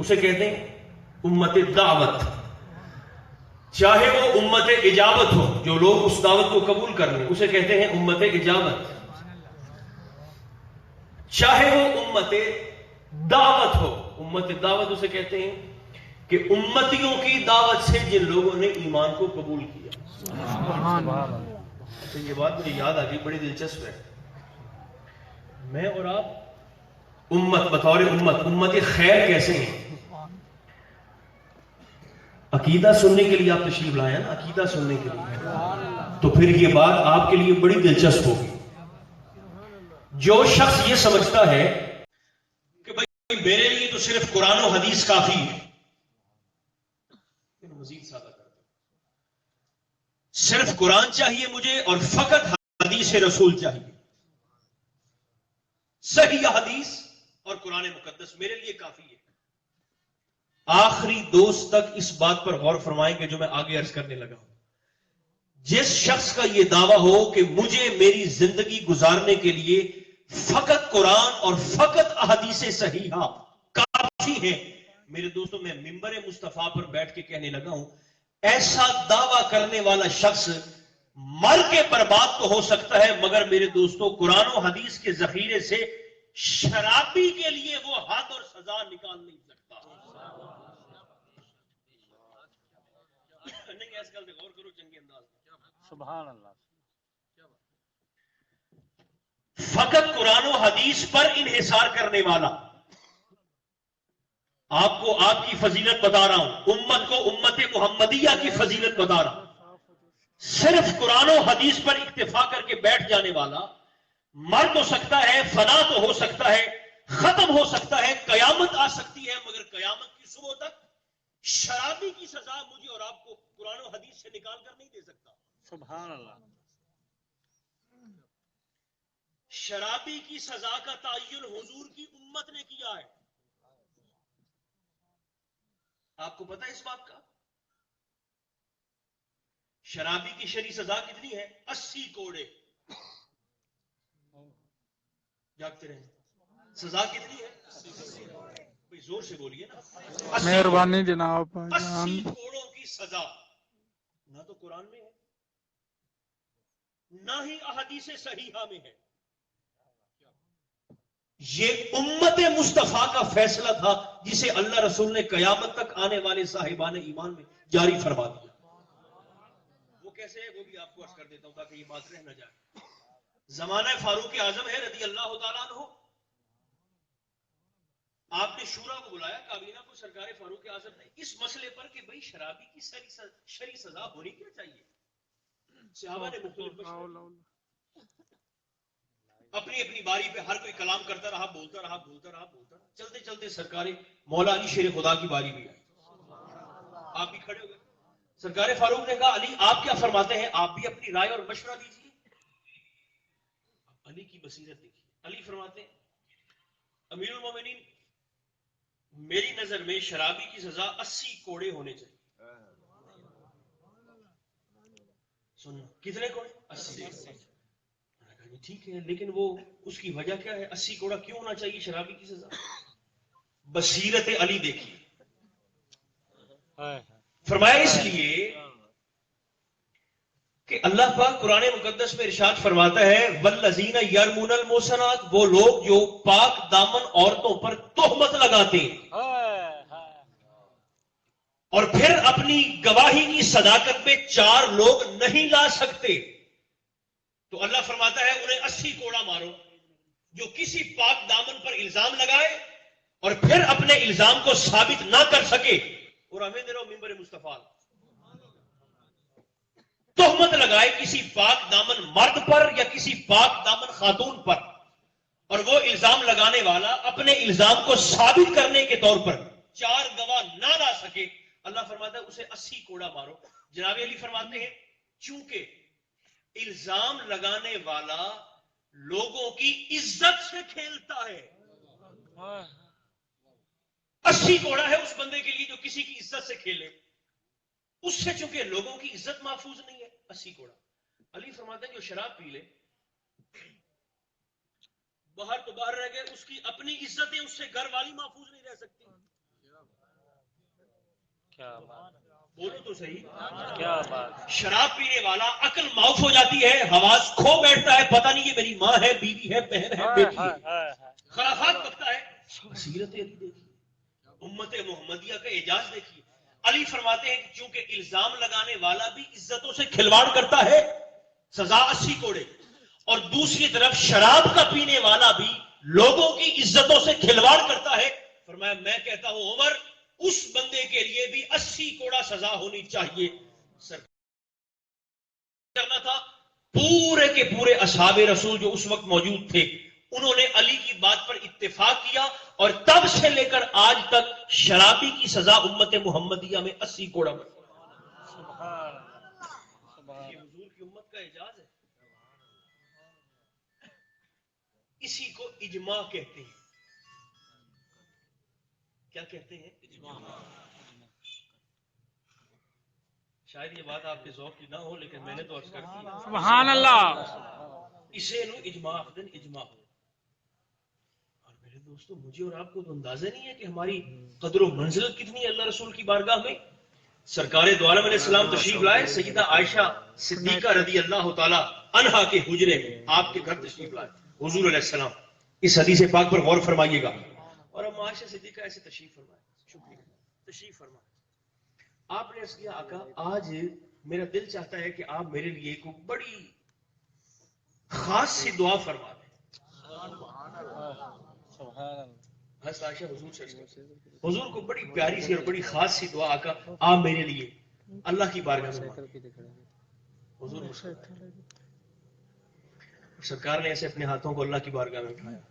اسے کہتے ہیں امت دعوت. چاہے وہ امت اجابت ہو جو لوگ اس دعوت کو قبول کر لیں اسے کہتے ہیں امت اجابت. چاہے وہ امت دعوت ہو، امت دعوت اسے کہتے ہیں کہ امتیوں کی دعوت سے جن لوگوں نے ایمان کو قبول کیا. تو یہ بات مجھے یاد آ گئی، بڑی دلچسپ ہے. میں اور آپ امت بطور امت خیر کیسے ہیں؟ عقیدہ سننے کے لیے آپ تشریف لائے نا، عقیدہ سننے کے لیے، تو پھر یہ بات آپ کے لیے بڑی دلچسپ ہوگی. جو شخص یہ سمجھتا ہے کہ بھائی میرے لیے تو صرف قرآن و حدیث کافی ہے، مزید سادہ کرتا ہوں، صرف قرآن چاہیے مجھے اور فقط حدیث رسول چاہیے، صحیح حدیث اور قرآن مقدس میرے لیے کافی ہے. آخری دوست تک اس بات پر غور فرمائیں کہ جو میں آگے عرض کرنے لگا ہوں. جس شخص کا یہ دعویٰ ہو کہ مجھے میری زندگی گزارنے کے لیے فقط قرآن اور فقط احادیث صحیحہ کافی ہیں، میرے دوستوں میں منبر مصطفیٰ پر بیٹھ کے کہنے لگا ہوں، ایسا دعویٰ کرنے والا شخص مر کے برباد تو ہو سکتا ہے، مگر میرے دوستوں قرآن و حدیث کے ذخیرے سے شرابی کے لیے وہ حد اور سزا نکال نہیں سکتا. نہیں ایس گل غور کرو چنگے انداز. سبحان اللہ. فقط قرآن و حدیث پر انحصار کرنے والا، آپ کو آپ کی فضیلت بتا رہا ہوں، امت کو امت محمدیہ کی فضیلت بتا رہا ہوں. صرف قرآن و حدیث پر اکتفا کر کے بیٹھ جانے والا مر تو سکتا ہے، فنا تو ہو سکتا ہے، ختم ہو سکتا ہے، قیامت آ سکتی ہے، مگر قیامت کی صبح تک شرابی کی سزا مجھے اور آپ کو قرآن و حدیث سے نکال کر نہیں دے سکتا. سبحان اللہ. شرابی کی سزا کا تعین حضور کی امت نے کیا ہے. آپ کو پتا ہے اس بات کا؟ شرابی کی شرعی سزا کتنی ہے؟ 80 کوڑے. جاگتے رہیں. سزا کتنی ہے؟ بھئی زور سے بولیے نا. مہربانی جناب. 80 کوڑوں کی سزا نہ تو قرآن میں ہے نہ ہی احادیث صحیحہ میں ہے. یہ امت مصطفیٰ کا فیصلہ تھا جسے اللہ رسول نے قیامت تک آنے والے صاحبان ایمان میں جاری فرما دیا. وہ کیسے ہے وہ بھی آپ کو عرض کر دیتا ہوں تاکہ یہ بات رہ نہ جائے. زمانہ فاروق اعظم ہے رضی اللہ تعالیٰ عنہ، آپ نے شورا کو بلایا، کابینہ کو، سرکار فاروق اعظم نے اس مسئلے پر کہ بھئی شرابی کی شرعی سزا ہونی کیا چاہیے. صحابہ نے مختلف اپنی اپنی باری پہ ہر کوئی کلام کرتا رہا، بولتا رہا. چلتے چلتے سرکار مولا علی شیر خدا کی باری بھی آئی. آپ بھی کھڑے ہو گئے. سرکار فاروق نے کہا علی آپ کیا فرماتے ہیں، آپ بھی اپنی رائے اور مشورہ دیجیے. علی کی بصیرت دیکھیے. علی فرماتے ہیں امیر المومنین میری نظر میں شرابی کی سزا 80 کوڑے ہونے چاہیے. سننا کتنے کوڑے؟ 80. ٹھیک ہے لیکن وہ اس کی وجہ کیا ہے؟ 80 کوڑا کیوں ہونا چاہیے شرابی کی سزا؟ بصیرت علی دیکھیے. فرمایا اس لیے کہ اللہ پاک قرآن مقدس میں ارشاد فرماتا ہے والذین یرمون المحصنات، وہ لوگ جو پاک دامن عورتوں پر تہمت لگاتے ہیں اور پھر اپنی گواہی کی صداقت پہ 4 لوگ نہیں لا سکتے، تو اللہ فرماتا ہے انہیں 80 کوڑا مارو. جو کسی پاک دامن پر الزام لگائے اور پھر اپنے الزام کو ثابت نہ کر سکے، اور ہمیں دے رہا ممبر مصطفیٰ تہمت لگائے کسی پاک دامن مرد پر یا کسی پاک دامن خاتون پر، اور وہ الزام لگانے والا اپنے الزام کو ثابت کرنے کے طور پر 4 گواہ نہ لا سکے، اللہ فرماتا ہے اسے 80 کوڑا مارو. جناب علی فرماتے ہیں چونکہ الزام لگانے والا لوگوں کی عزت سے کھیلتا ہے، 80 کوڑا ہے اس بندے کے لیے جو کسی کی عزت سے کھیلے، اس سے چونکہ لوگوں کی عزت محفوظ نہیں ہے 80 کوڑا. علی فرماتے ہیں جو شراب پی لے باہر تو باہر رہ گئے، اس کی اپنی عزتیں اس سے گھر والی محفوظ نہیں رہ سکتی. کیا بات بولو تو صحیح. کیا بات شراب پینے والا عقل معاف ہو جاتی ہے, حواس کھو بیٹھتا ہے, پتہ نہیں یہ میری ماں ہے, بیوی ہے, بہن ہے, بیٹی ہے, خرافات بکتا ہے. بصیرت علی دیکھیے, امت محمدیہ کا اعجاز دیکھیے. علی فرماتے ہیں کہ چونکہ الزام لگانے والا بھی عزتوں سے کھلواڑ کرتا ہے, سزا 80 کوڑے, اور دوسری طرف شراب کا پینے والا بھی لوگوں کی عزتوں سے کھلواڑ کرتا ہے. فرمایا میں کہتا ہوں عمر, اس بندے کے لیے بھی 80 کوڑا سزا ہونی چاہیے. سر کرنا تھا. پورے کے پورے اصحاب رسول جو اس وقت موجود تھے, انہوں نے علی کی بات پر اتفاق کیا, اور تب سے لے کر آج تک شرابی کی سزا امت محمدیہ میں 80 کوڑا بنی. یہ حضور کی امت کا اعجاز ہے. اسی کو اجماع کہتے ہیں. کیا کہتے ہیں؟ اجماع. شاید یہ بات آپ کے ذوق کی نہ ہو, لیکن میں نے تو عرض کر دی. سبحان اللہ. اسے نو اجماع اخدن اجماع. اور میرے دوستو, مجھے اور آپ کو تو اندازہ نہیں ہے کہ ہماری قدر و منزلت کتنی ہے اللہ رسول کی بارگاہ میں. سرکار دو عالم علیہ السلام تشریف لائے, سیدہ عائشہ صدیقہ رضی اللہ تعالی عنہا کے حجرے میں آپ کے گھر تشریف لائے حضور علیہ السلام. اس حدیث پاک پر غور فرمائیے گا. اور اب عائشہ صدیقہ ایسے تشریف فرمائے, شکریہ, تشریف فرمائے. آپ نے عرض کیا آقا آج میرا دل چاہتا ہے کہ آپ میرے لیے کوئی بڑی خاص سی دعا فرما دیں. حضرت عائشہ حضور سے حضور کو بڑی پیاری سی اور بڑی خاص سی دعا آقا آپ میرے لیے اللہ کی بارگاہ میں مانگیں. حضور سرکار نے ایسے اپنے ہاتھوں کو اللہ کی بارگاہ میں اٹھایا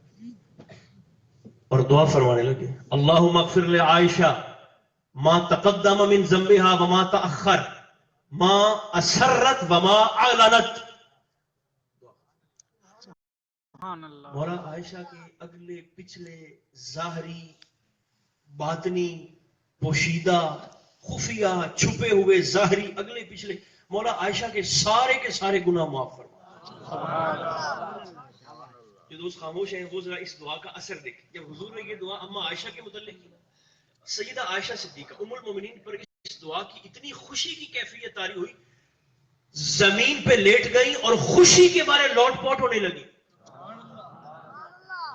اور دعا فرمانے لگے, اللہم اغفر لعائشہ ما تقدم من ذنبها وما تأخر ما اسرت وما اعلنت. مولا عائشہ کے اگلے پچھلے ظاہری باطنی پوشیدہ خفیہ چھپے ہوئے ظاہری اگلے پچھلے مولا عائشہ کے سارے گناہ معاف فرما. جو دوست خاموش ہیں وہ ذرا اس دعا کا اثر دیکھیں. جب حضور نے یہ دعا اما عائشہ کے متعلق کی, سیدہ عائشہ صدیقہ ام المومنین پر اس دعا کی اتنی خوشی کی کیفیت طاری ہوئی, زمین پہ لیٹ گئی اور خوشی کے بارے لوٹ پوٹ ہونے لگی.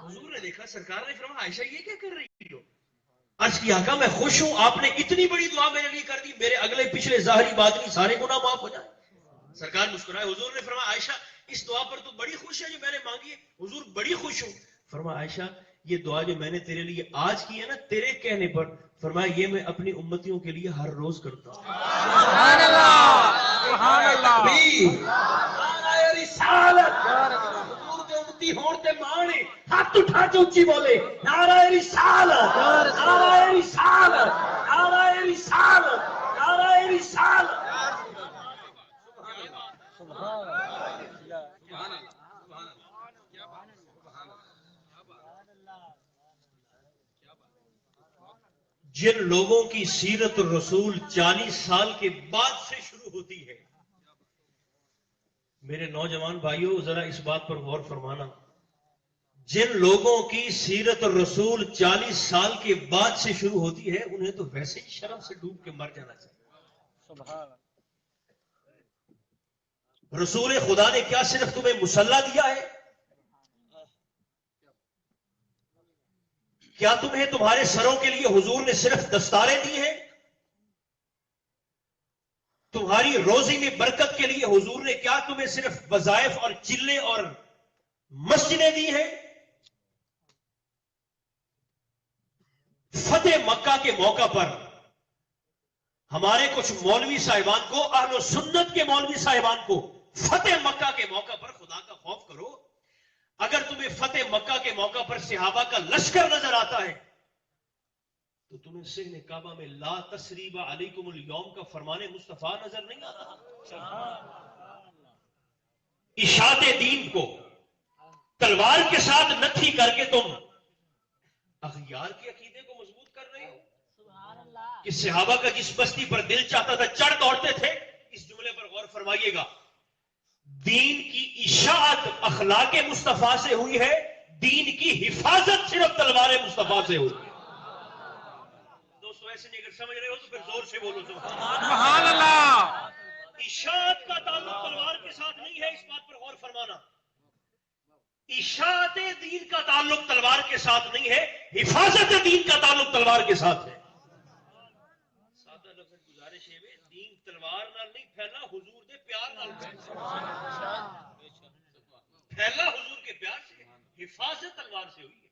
حضور نے دیکھا, سرکار نے فرمایا عائشہ یہ کیا کر رہی ہو؟ عرض کی آقا میں خوش ہوں, آپ نے اتنی بڑی دعا میرے لیے کر دی, میرے اگلے پچھلے ظاہری باطنی سارے گناہ معاف ہو جائیں. سرکار مسکرائے. حضور نے فرمایا عائشہ اس دعا پر تو بڑی خوش ہے جو میں نے مانگی ہے. حضور بڑی خوش ہوں. فرمایا عائشہ یہ دعا جو میں نے تیرے لیے آج کی ہے نا تیرے کہنے پر, فرمایا یہ میں اپنی امتیوں کے لیے ہر روز کرتا ہوں. سبحان اللہ. سبحان اللہ. نعرہ رسالت. حضور دے امتی ہون تے مانے ہاتھ اٹھا کے اونچی بولے نعرہ رسالت, نعرہ رسالت, نعرہ رسالت, نعرہ رسالت. جن لوگوں کی سیرت الرسول 40 سال کے بعد سے شروع ہوتی ہے, میرے نوجوان بھائیوں ذرا اس بات پر غور فرمانا, جن لوگوں کی سیرت الرسول 40 سال کے بعد سے شروع ہوتی ہے انہیں تو ویسے ہی شرم سے ڈوب کے مر جانا چاہیے. سبحان اللہ. رسول خدا نے کیا صرف تمہیں مصلی دیا ہے؟ کیا تمہیں تمہارے سروں کے لیے حضور نے صرف دستاریں دی ہیں؟ تمہاری روزی میں برکت کے لیے حضور نے کیا تمہیں صرف وظائف اور چلے اور مسجدیں دی ہیں؟ فتح مکہ کے موقع پر ہمارے کچھ مولوی صاحبان کو, اہل و سنت کے مولوی صاحبان کو فتح مکہ کے موقع پر خدا کا خوف کرو, اگر تمہیں فتح مکہ کے موقع پر صحابہ کا لشکر نظر آتا ہے تو تمہیں سہن کعبہ میں لا تثریب علیکم اليوم کا فرمان مصطفیٰ نظر نہیں آ رہا؟ اشاعت دین کو تلوار کے ساتھ نتھی کر کے تم اغیار کے عقیدے کو مضبوط کر رہے ہو کہ صحابہ کا جس بستی پر دل چاہتا تھا چڑھ دوڑتے تھے. اس جملے پر غور فرمائیے گا, دین کی اشاعت اخلاق مصطفیٰ سے ہوئی ہے, دین کی حفاظت صرف تلوار مصطفیٰ سے ہوئی ہے. دوستو دوستو ایسے نہیں، اگر سمجھ رہے ہو تو پھر زور سے بولو سبحان سبحان اللہ اشاعت کا تعلق تلوار کے ساتھ نہیں ہے، اس بات پر غور فرمانا. اشاعت دین کا تعلق تلوار کے ساتھ نہیں ہے، حفاظت دین کا تعلق تلوار کے ساتھ ہے. سادہ لفظ گزارش ہے دین تلوار نال نہیں پھیلا، حضور دے پیار نال پھیلا، حضور کے پیار سے. حفاظت تلوار سے ہوئی ہے.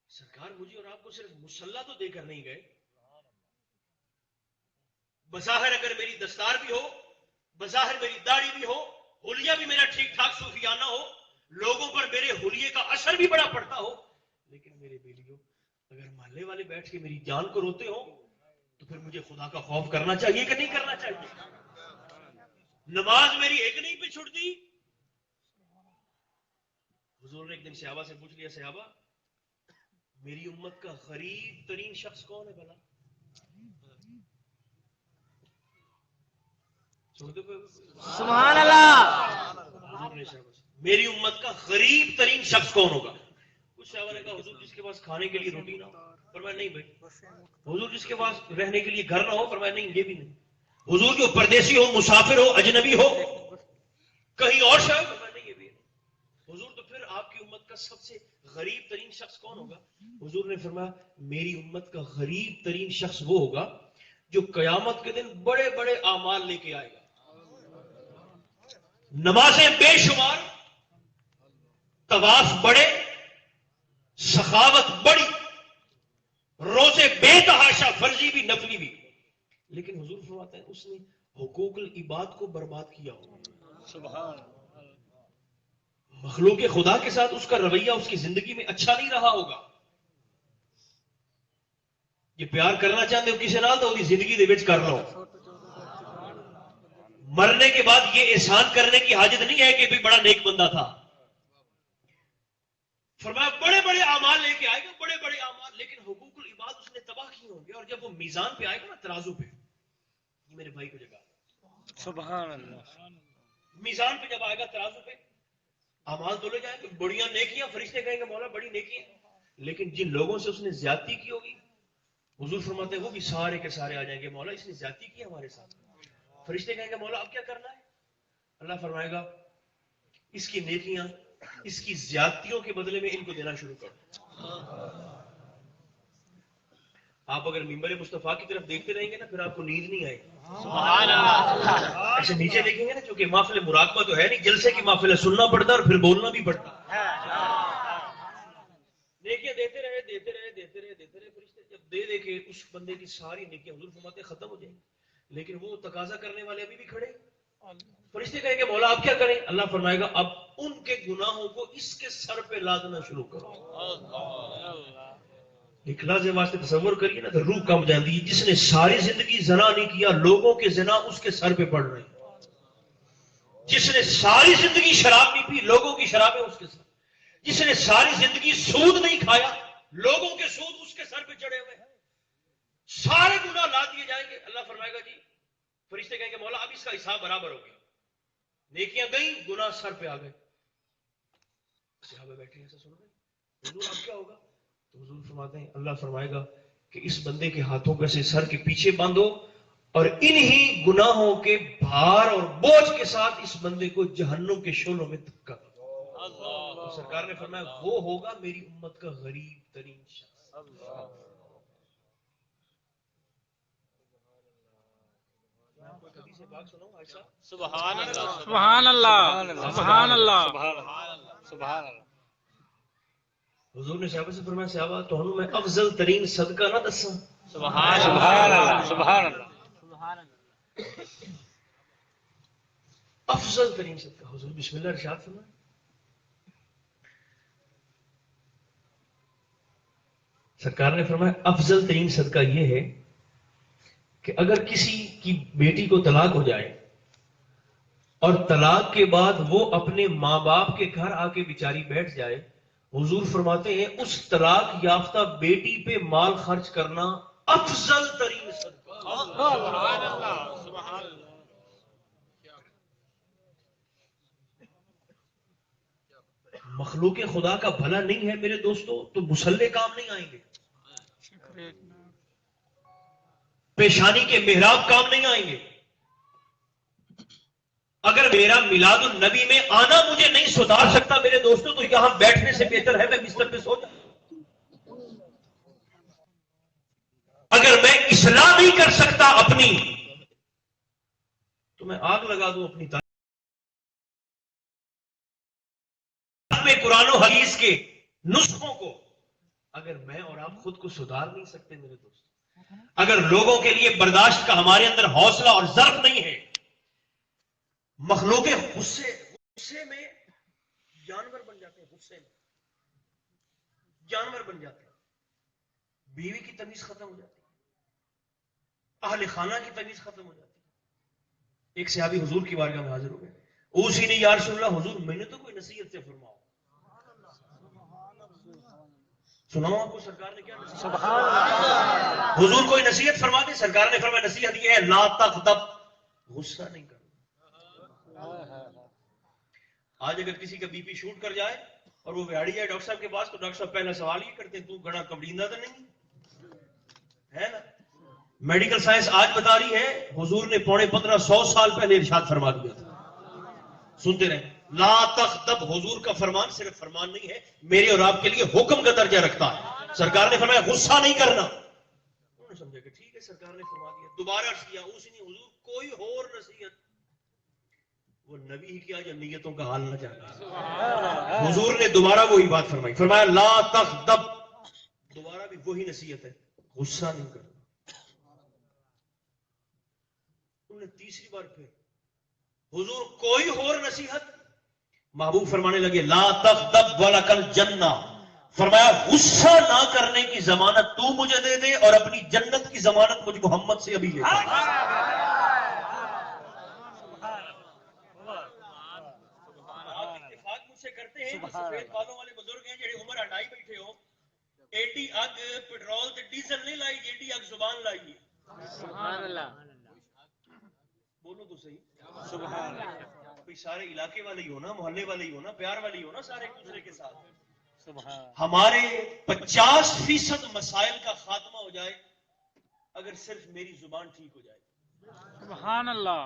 سرکار مجھے اور آپ کو صرف مسلح تو دے کر نہیں گئے. بظاہر اگر میری دستار بھی ہو، بظاہر میری داڑھی بھی ہو، حلیہ بھی میرا ٹھیک ٹھاک صوفیانہ ہو، لوگوں پر میرے حلیے کا اثر بھی بڑا پڑتا ہو، لیکن میرے بیلیوں اگر محلے والے بیٹھ کے میری جان کو روتے ہو تو پھر مجھے خدا کا خوف کرنا چاہیے کہ نہیں کرنا چاہیے؟ نماز میری ایک نہیں پہ چھوڑتی. حضور نے ایک دن صحابہ سے پوچھ لیا، صحابہ میری امت کا غریب ترین شخص کون ہے بھلا؟ سبحان اللہ. حضور نے صحابہ سے میری امت کا غریب ترین شخص کون ہوگا؟ کچھ صحابہ نے کہا حضور جس کے پاس کھانے کے لیے روٹی نہ ہو. فرمایا نہیں بھائی. حضور جس کے پاس رہنے کے لیے گھر نہ ہو. فرمایا نہیں یہ بھی نہیں. حضور جو پردیسی ہو، مسافر ہو، اجنبی ہو، کہیں اور شہر. فرمایا نہیں یہ بھی نہیں. حضور تو پھر آپ کی امت کا سب سے غریب ترین شخص کون ہوگا؟ حضور نے فرمایا میری امت کا غریب ترین شخص وہ ہوگا جو قیامت کے دن بڑے بڑے اعمال لے کے آئے گا. نمازیں بے شمار، طواف بڑے، سخاوت بڑی، روزے بے تحاشا، فرضی بھی نفلی بھی، لیکن حضور فرماتے ہیں اس نے حقوق العباد کو برباد کیا ہوگا. سبحان مخلوق خدا کے ساتھ اس کا رویہ اس کی زندگی میں اچھا نہیں رہا ہوگا. یہ پیار کرنا چاہتے ہو کسی نال تو زندگی دے وچ کر لو. مرنے کے بعد یہ احسان کرنے کی حاجت نہیں ہے کہ بھی بڑا نیک بندہ تھا. فرمایا بڑے بڑے اعمال لے کے آئے گا، بڑے بڑے اعمال، لیکن حقوق العباد اس نے تباہ کیے ہوں گے. اور جب وہ میزان پہ آئے گا نا، ترازو پہ، یہ میرے بھائی کو جگہ، سبحان اللہ. میزان پہ جب آئے گا ترازو پہ، اعمال تولے جائیں گے، بڑیاں نیکیاں، فرشتے کہیں گے مولا بڑی نیکی ہے، لیکن جن لوگوں سے اس نے زیادتی کی ہوگی حضور فرماتے ہیں وہ بھی سارے کے سارے آ جائیں گے، مولا اس نے زیادتی کی ہمارے ساتھ. فرشتے کہیں گے مولا اب کیا کرنا ہے؟ اللہ فرمائے گا اس کی نیکیاں اس کی زیادتیوں کے بدلے میں ان کو دینا شروع کرو. آپ اگر ممبر مصطفیٰ کی طرف دیکھتے رہیں گے نا پھر آپ کو نیند نہیں آئے گی. سبحان اللہ. ایسے نیچے دیکھیں گے نا، چونکہ محفل مراقبہ تو ہے نہیں، جلسے کی محفل ہے، سننا پڑتا اور پھر بولنا بھی پڑتا. نیکیاں دیتے رہے دیتے رہے دیتے رہے دیتے رہے، فرشتے جب دے کے اس بندے کی ساری نیکیاں حضور فرماتے ختم ہو جائیں گی، لیکن وہ تقاضا کرنے والے ابھی بھی کھڑے. فرشتے کہیں گے مولا آپ کیا کریں؟ اللہ فرمائے گا اب ان کے گناہوں کو اس کے سر پہ لادنا شروع کرو. ایک لحظے واسطے تصور کریے نا تو روح کم جاندی ہے. جس نے ساری زندگی زنا نہیں کیا، لوگوں کے زنا اس کے سر پہ پڑ رہے ہیں. جس نے ساری زندگی شراب نہیں پی، لوگوں کی شرابیں اس کے سر. جس نے ساری زندگی سود نہیں کھایا، لوگوں کے سود اس کے سر پہ چڑھے ہوئے ہیں. سارے گناہ لا دیے جائیں گے. اللہ فرمائے گا جی، فرشتے کہیں گے مولا اب اس کا حساب برابر ہو گیا. نیکیاں گئیں، گناہ سر پہ آ گئے. صحابہ بیٹھے ایسا سن رہے حضور اب کیا ہوگا؟ تو حضور فرماتے ہیں اللہ فرمائے گا کہ اس بندے کے ہاتھوں کو ایسے سر کے پیچھے باندھو اور انہی گناہوں کے بھار اور بوجھ کے ساتھ اس بندے کو جہنم کے شعلوں میں دھکا دو. تو سرکار نے فرمایا وہ ہوگا میری امت کا غریب ترین شخص. سبحان اللہ. سبحان اللہ. سبحان اللہ. سبحان اللہ. حضور نے صحابہ سے فرمایا صحابہ تو میں افضل ترین صدقہ نہ دساں؟ سبحان اللہ. سبحان اللہ. افضل ترین صدقہ. حضور بسم اللہ ارشاد فرمائے سرکار نے فرمایا افضل ترین صدقہ یہ ہے کہ اگر کسی کی بیٹی کو طلاق ہو جائے اور طلاق کے بعد وہ اپنے ماں باپ کے گھر آ کے بیچاری بیٹھ جائے، حضور فرماتے ہیں اس طلاق یافتہ بیٹی پہ مال خرچ کرنا افضل ترین صدقہ. سبحان اللہ. سبحان اللہ. مخلوق خدا کا بھلا نہیں ہے میرے دوستو تو مصلے کام نہیں آئیں گے، پیشانی کے محراب کام نہیں آئیں گے. اگر میرا میلاد النبی میں آنا مجھے نہیں سدھار سکتا میرے دوستو تو یہاں بیٹھنے سے بہتر ہے میں بستر پہ سو جاؤں. اگر میں اصلاح نہیں کر سکتا اپنی تو میں آگ لگا دوں اپنی تعلیم میں قرآن و حدیث کے نسخوں کو. اگر میں اور آپ خود کو سدھار نہیں سکتے میرے دوست، اگر لوگوں کے لیے برداشت کا ہمارے اندر حوصلہ اور ضرف نہیں ہے، مخلوق غصے میں جانور بن جاتے ہیں، غصے میں جانور بن جاتے ہیں. بیوی کی تمیز ختم ہو جاتی ہے، اہل خانہ کی تمیز ختم ہو جاتی ہے. ایک صحابی حضور کی بارگاہ میں حاضر ہو گئے، اوصینی یا رسول اللہ، حضور میں نے تو کوئی نصیحت سے فرماؤ. سناؤ آپ کو سرکار نے کیا نصیحت؟ حضور کوئی نصیحت فرما دی، سرکار نے فرمایا نصیحت یہ ہے لا تغضب، غصہ نہیں کرنا. آج اگر کسی کا بی پی شوٹ کر جائے اور وہ بہاڑی جائے ڈاکٹر صاحب کے پاس تو ڈاکٹر صاحب پہلا سوال یہ کرتے ہیں تو گڑا کبڑیندہ تو نہیں ہے نا. میڈیکل سائنس آج بتا رہی ہے، حضور نے 1500 سال پہلے ارشاد فرما دیا تھا. سنتے رہیں لا تغضب، حضور کا فرمان صرف فرمان نہیں ہے، میرے اور آپ کے لیے حکم کا درجہ رکھتا ہے. سرکار نے فرمایا غصہ نہیں کرنا. انہوں نے سمجھا کہ ٹھیک ہے سرکار نے فرما دیا. دوبارہ عرض کیا اس نے حضور کوئی اور نصیحت. وہ نبی ہی کیا جو نیتوں کا حال نہ جانتا. حضور نے دوبارہ وہی بات فرمائی، فرمایا لا تغضب، دوبارہ بھی وہی نصیحت ہے، غصہ نہیں کرنا. انہوں نے تیسری بار پھر حضور کوئی اور نصیحت. محبوب فرمانے لگے لا تغضب ولک الجنہ، فرمایا غصہ نہ کرنے کی ضمانت تو مجھے دے دے اور اپنی جنت کی ضمانت مجھ محمد سے ابھی لے. سے کرتے ہیں جو سفید بالوں والے بزرگ ہیں جڑے عمر ہٹائی بیٹھے ہو، ایڈی اگ پیٹرول تے ڈیزل نہیں لائی، ایڈی اگ زبان لائی. سبحان اللہ، بولو تو صحیح سبحان اللہ. کوئی سارے علاقے والے ہی ہونا، محلے والے ہی ہونا، پیار والے ہی ہونا، سارے ایک دوسرے کے ساتھ. ہمارے 50% مسائل کا خاتمہ ہو جائے اگر صرف میری زبان ٹھیک ہو جائے. سبحان اللہ.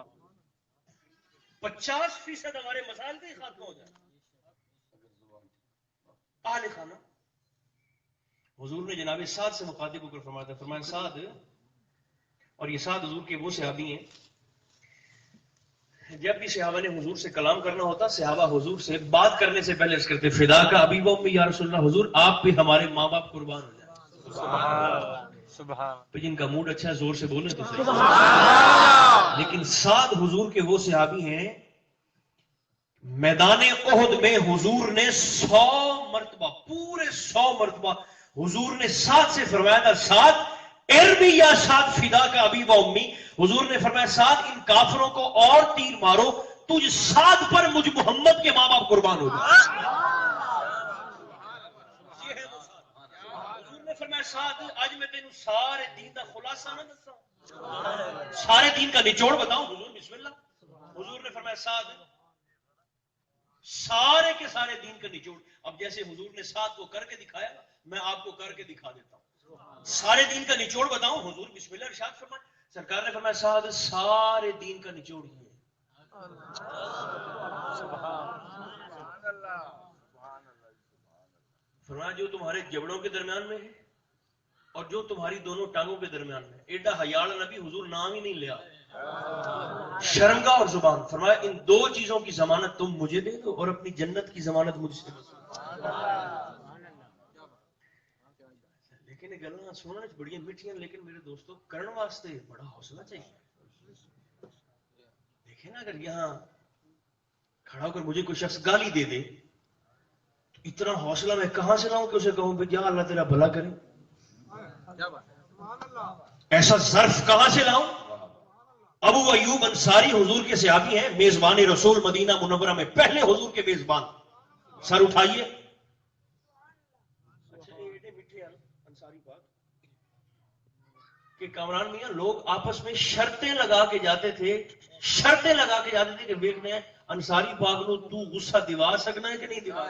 50% ہمارے مسائل کا ہی خاتمہ ہو جائے. اہل خانہ حضور نے جناب سعد سے مخاطب ہو کر فرمایا تھا، فرمایا سعد، اور یہ سعد حضور کے وہ صحابی ہیں جب بھی صحابہ نے حضور سے کلام کرنا ہوتا صحابہ حضور سے بات کرنے سے پہلے عرض کرتے فدا کا ابی و امی یا رسول اللہ، حضور آپ بھی ہمارے ماں باپ قربان ہو جائیں. سبحان. جن کا موڈ اچھا ہے زور سے بولیں تو صحیح. لیکن سعد حضور کے وہ صحابی ہیں میدان احد میں حضور نے 100 مرتبہ، پورے 100 مرتبہ حضور نے سعد سے فرمایا تھا سعد ارمی یا سعد فدا کا ابی و امی. حضور نے فرمایا سعد ان کافروں کو اور تیر مارو، تجھ سعد پر مجھ محمد کے ماں باپ قربان ہو جائے. یہ ہے وہ سعد. حضور نے فرمایا سعد آج میں تینوں سارے دین کا خلاصہ نہ دساں، سارے دین کا نچوڑ بتاؤں. حضور بسم اللہ. حضور نے فرمایا سعد سارے کے سارے دین کا نچوڑ. اب جیسے حضور نے سعد کو کر کے دکھایا میں آپ کو کر کے دکھا دیتا ہوں. سارے دین کا نچوڑ بتاؤں. حضور بسم اللہ ارشاد فرمایا. سرکار نے فرمایا سعد سارے دین کا نچوڑ یہ ہے. فرمایا جو تمہارے جبڑوں کے درمیان میں ہے اور جو تمہاری دونوں ٹانگوں کے درمیان میں. ایڈا حیال نبی حضور نام ہی نہیں لیا، شرمگاہ اور زبان. فرمایا ان دو چیزوں کی ضمانت تم مجھے دے دو اور اپنی جنت کی ضمانت مجھ سے. لیکن گلاں سننے بڑی میٹھیاں لیکن میرے دوستو کرن واسطے بڑا حوصلہ چاہیے. دیکھیں نا اگر یہاں کھڑا ہو کر مجھے کوئی شخص گالی دے دے تو اتنا حوصلہ میں کہاں سے لاؤں کہ اسے کہوں بھئی یا اللہ تیرا بھلا کرے. ایسا ظرف کہاں سے لاؤں. ابو ایوب انصاری حضور کے صحابی ہیں، میزبان رسول مدینہ منورہ میں پہلے حضور کے میزبان. سر اٹھائیے. کہ کامران میاں لوگ آپس میں شرطیں لگا کے جاتے تھے کہ دیکھنے انصاری پاک نو تو غصہ دوا سکنا ہے کہ نہیں دوا؟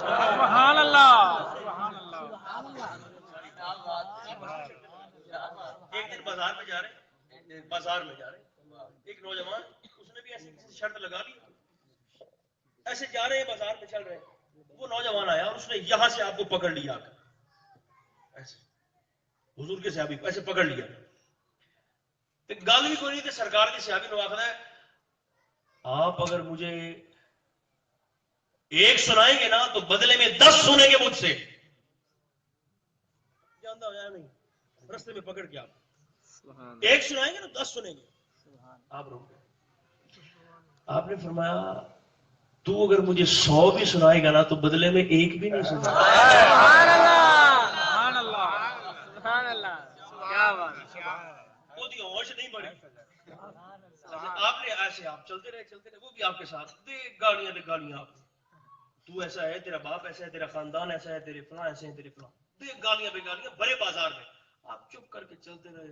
سبحان اللہ سبحان اللہ ایک دن بازار میں جا رہے ایک نوجوان، اس نے بھی ایسی کسی شرط لگا لی، ایسے جا رہے ہیں بازار میں چل رہے ہیں، وہ نوجوان آیا اور اس نے یہاں سے آپ کو پکڑ لیا، ایسے حضور کے صحابی کو ایسے پکڑ لیا، گل بھی کوئی نہیں تھی، سرکار کے صحابی نے آخر ہے آپ اگر مجھے ایک سنائیں گے نا تو بدلے میں 10 سنیں گے مجھ سے، جانتا ہو یا نہیں، رستے میں پکڑ کے آپ ایک سنائیں گے نا 10 سنیں گے، آپ روک گئے، آپ نے فرمایا تو اگر مجھے 100 بھی سنائے گا نا تو بدلے میں ایک بھی نہیں سنا۔ سبحان اللہ سبحان اللہ کیا بات وہ دی ہوش نہیں بڑی، آپ نے ایسے آپ چلتے رہے، وہ بھی آپ کے ساتھ دے گالیاں دے گالیاں، آپ تو ایسا ہے، تیرا باپ ایسا ہے، تیرا خاندان ایسا ہے، تیرے فلاں ایسے ہیں، تیرے فلاں دے گالیاں بے گالیاں بڑے بازار میں، آپ چپ کر کے چلتے رہے۔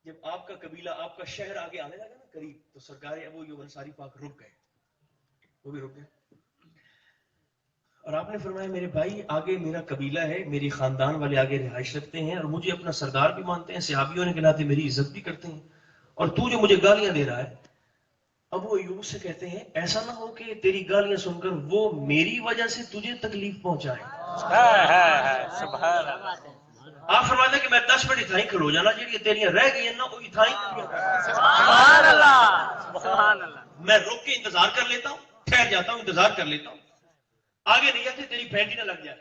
جب آپ کا قبیلہ، آپ کا شہر آگے آنے لگا نا قریب، تو سرکار ابو ایوب انصاری پاک رک گئے، وہ بھی رک گئے، اور آپ نے فرمایا میرے بھائی آگے میرا قبیلہ ہے، میری خاندان والے آگے رہائش رکھتے ہیں اور مجھے اپنا سردار بھی مانتے ہیں، صحابیوں نے کے ناطے میری عزت بھی کرتے ہیں، اور تو جو مجھے گالیاں دے رہا ہے، ابو ایوب سے کہتے ہیں ایسا نہ ہو کہ تیری گالیاں سن کر وہ میری وجہ سے تجھے تکلیف پہنچائے۔ سبحان اللہ آپ فرماتے ہیں کہ میں 10 منٹ اتھائی کھلو جانا جی تیریاں رہ گئی ہیں نا، وہ اتھائی سبحان اللہ سبحان اللہ میں رک کے انتظار کر لیتا ہوں، ٹھہر جاتا ہوں، انتظار کر لیتا ہوں، آگے نہیں آتے تیری پھینٹی نہ لگ جائے،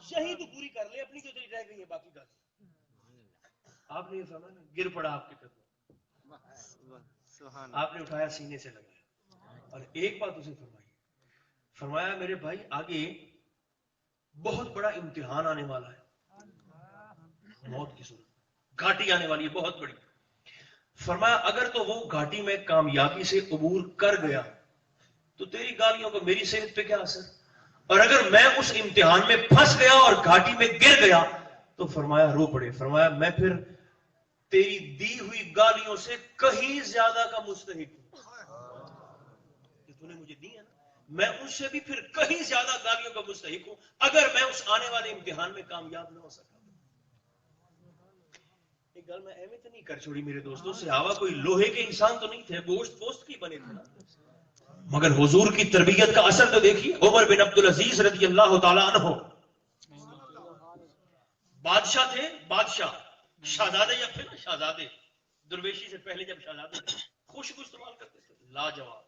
شہید پوری کر لے اپنی جو تیری رہ گئی ہے باقی کا۔ آپ نے یہ فرمایا گر پڑا آپ کے قدموں، آپ نے اٹھایا سینے سے لگایا، اور ایک بات اسے فرمایا میرے بھائی آگے بہت بڑا امتحان آنے والا ہے، موت کی صورت، گھاٹی آنے والی ہے بہت بڑی، فرمایا اگر تو وہ گھاٹی میں کامیابی سے عبور کر گیا تو تیری گالیوں کا میری صحت پہ کیا اثر، اور اگر میں اس امتحان میں پھنس گیا اور گھاٹی میں گر گیا تو فرمایا رو پڑے، فرمایا میں پھر تیری دی ہوئی گالیوں سے کہیں زیادہ کا مستحق ہوں، کہ تو نے مجھے دی ہے نا، میں ان سے بھی پھر کہیں زیادہ گالیوں کا مستحق ہوں اگر میں اس آنے والے امتحان میں کامیاب نہ ہو سکا۔ ایک گل میں اہمیت نہیں کر چھوڑی میرے دوستوں، صحابہ کوئی لوہے کے انسان تو نہیں تھے، گوشت پوست کی بنے تھے، مگر حضور کی تربیت کا اثر تو دیکھیے۔ عمر بن عبدالعزیز رضی اللہ تعالیٰ عنہ بادشاہ تھے، بادشاہ شہزادے یا پھر شہزادے، درویشی سے پہلے جب شہزادے خوشبو استعمال کرتے تھے لاجواب،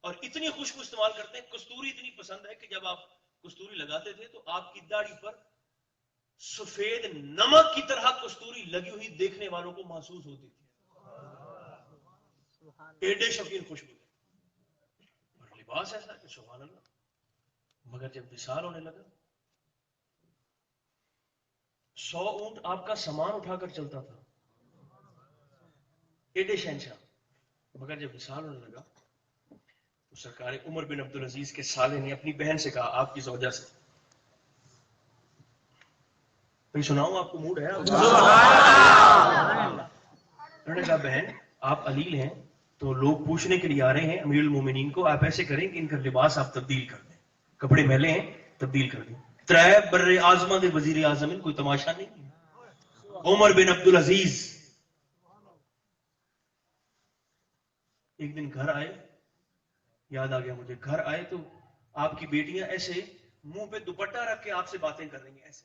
اور اتنی خوشبو استعمال کرتے ہیں، کستوری اتنی پسند ہے کہ جب آپ کستوری لگاتے تھے تو آپ کی داڑھی پر سفید نمک کی طرح کستوری لگی ہوئی دیکھنے والوں کو محسوس ہوتی تھی، ایڈے شوقین خوشبو تھے، اور لباس ایسا کہ سبحان اللہ، مگر جب وصال ہونے لگا 100 اونٹ آپ کا سامان اٹھا کر چلتا تھا، ایڈے شہنشاہ، مگر جب وصال ہونے لگا تو سرکار عمر بن عبدالعزیز کے سالے نے اپنی بہن سے کہا، آپ کی زوجہ سے، میں سناؤں آپ کو موڈ ہے؟ انہوں نے کہا بہن آپ علیل ہیں تو لوگ پوچھنے کے لیے آ رہے ہیں امیر المومنین کو، آپ ایسے کریں کہ ان کا لباس آپ تبدیل کر دیں، کپڑے میلے ہیں تبدیل کر دیں، ترائے بر اعظم دے وزیر اعظم، کوئی تماشا نہیں ہے۔ عمر بن عبدالعزیز ایک دن گھر آئے، یاد آ گیا مجھے، گھر آئے تو آپ کی بیٹیاں ایسے منہ پہ دوپٹہ رکھ کے آپ سے باتیں کر رہی ہیں، ایسے